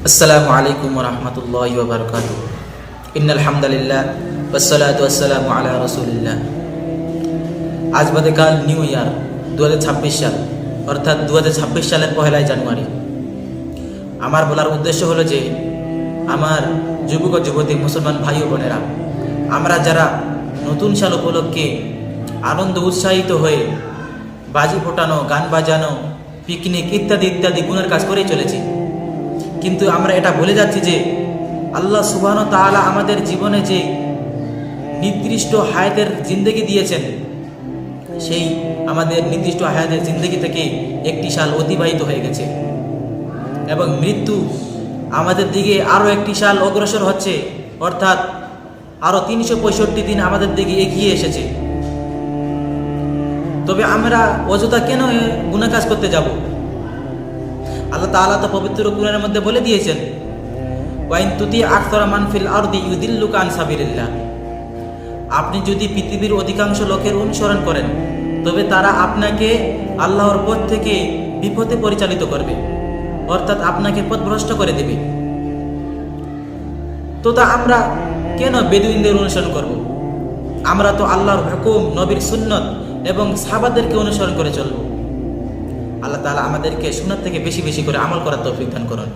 আসসালামু আলাইকুম ওয়া রাহমাতুল্লাহি ওয়া বারাকাতুহু। ইন্নাল হামদালিল্লাহ ওয়াসসালাতু ওয়াসসালামু আলা রাসূলিল্লাহ। আজ বাদে কাল নিউ ইয়ার 2026 সাল, অর্থাৎ 2026 সালের 1 জানুয়ারি। আমার বলার উদ্দেশ্য হলো যে আমার যুবক ও যুবতী মুসলমান ভাই ও বোনেরা, আমরা যারা নতুন সাল উপলক্ষে আনন্দ উৎসাহিত হয়ে বাজি ফোটানো, গান বাজানো, পিকনিক ইত্যাদি ইত্যাদি গুণের কাজ করেই চলেছি, কিন্তু আমরা এটা বলে যাচ্ছি যে আল্লাহ সুবহানাহু ওয়া তাআলা আমাদের জীবনে যে নির্দিষ্ট হায়াতের জিন্দেগি দিয়েছেন, সেই আমাদের নির্দিষ্ট হায়াতের জিন্দেগি থেকে একটি সাল অতিবাহিত হয়ে গেছে এবং মৃত্যু আমাদের দিকে আরও একটি সাল অগ্রসর হচ্ছে, অর্থাৎ আরও 365 দিন আমাদের দিকে এগিয়ে এসেছে। তবে আমরা অযথা কেন গুনাহ কাজ করতে যাব? আল্লাহ তাআলা তো পবিত্র কুরআনের মধ্যে বলে দিয়েছেন, ওয়াইন তুতি আকসারা মান ফিল আরদি ইউদিল্লুকা আন সাবিলিল্লাহ। আপনি যদি পৃথিবীর অধিকাংশ লোকের অনুসরণ করেন, তবে তারা আপনাকে আল্লাহর পথ থেকে বিপথে পরিচালিত করবে, অর্থাৎ আপনাকে পথভ্রষ্ট করে দেবে। তো তা আমরা কেন বেদুইনদের অনুসরণ করব? আমরা তো আল্লাহর হুকুম, নবীর সুন্নত এবং সাহাবাদেরকে অনুসরণ করে চলব। আল্লাহ তাআলা আমাদেরকে সুন্নাত থেকে বেশি বেশি করে আমল করার তৌফিক দান করুন।